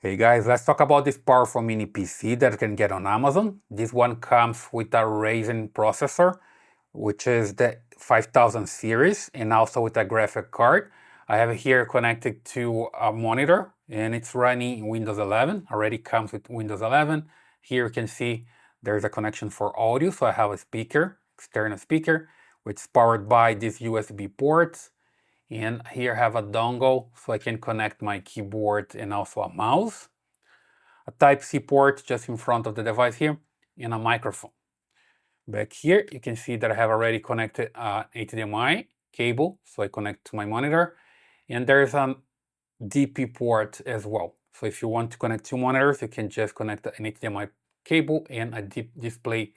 Hey guys, let's talk about this powerful mini PC that you can get on Amazon. This one comes with a Ryzen processor, which is the 5000 series, and also with a graphic card. I have it here connected to a monitor, and it's running Windows 11. Already comes with Windows 11. Here you can see there's a connection for audio, so I have a speaker, external speaker, which is powered by this USB port. And here I have a dongle so I can connect my keyboard and also a mouse. A Type-C port just in front of the device here, and a microphone. Back here you can see that I have already connected an HDMI cable, so I connect to my monitor. And there's a DP port as well. So if you want to connect two monitors, you can just connect an HDMI cable and a deep display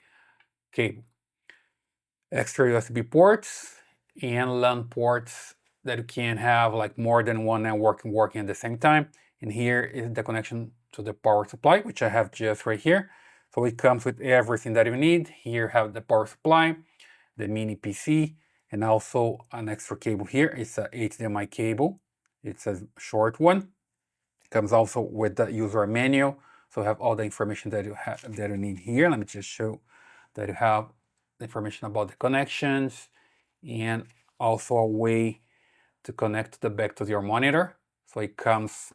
cable. Extra USB ports and LAN ports that you can have like more than one network working at the same time. And here is the connection to the power supply, which I have just right here. So it comes with everything that you need. Here have the power supply, the mini PC, and also an extra cable here. It's a HDMI cable. It's a short one. It comes also with the user manual. So you have all the information that you need here. Let me just show that you have information about the connections and also a way to connect the back to your monitor. So it comes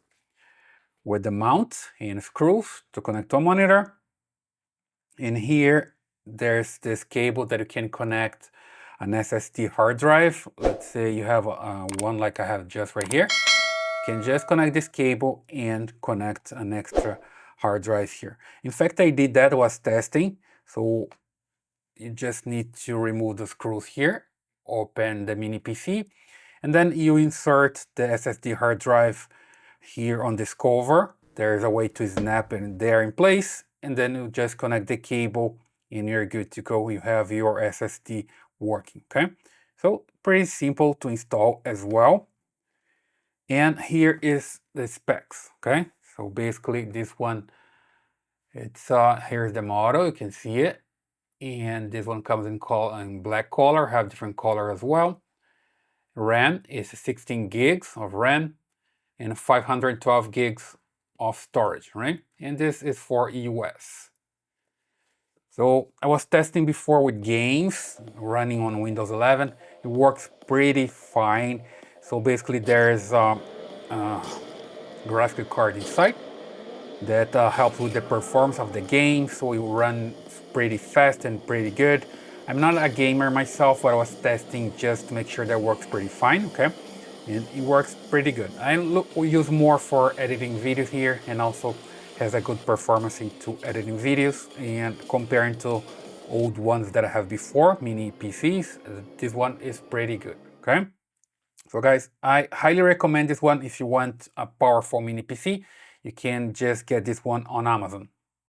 with the mount and screws to connect to a monitor. And here there's this cable that you can connect an SSD hard drive. Let's say you have one like I have just right here. You can just connect this cable and connect an extra hard drive here. In fact, I did that, was testing. So you just need to remove the screws here, open the mini PC, and then you insert the SSD hard drive here on this cover. There's a way to snap it there in place, and then you just connect the cable and you're good to go. You have your SSD working, okay? So pretty simple to install as well. And here is the specs, okay? So basically this one, it's here's the model, you can see it. And this one comes in black color, have different color as well. RAM is 16 gigs of RAM and 512 gigs of storage, right? And this is for US. So I was testing before with games running on Windows 11. It works pretty fine. So basically there's a graphic card inside that helps with the performance of the game, so it runs pretty fast and pretty good. I'm not a gamer myself, but I was testing just to make sure that works pretty fine, okay? And it works pretty good. We use more for editing videos here, and also has a good performance into editing videos. And comparing to old ones that I have before, mini PCs, this one is pretty good, okay? So guys, I highly recommend this one if you want a powerful mini PC. You can just get this one on Amazon.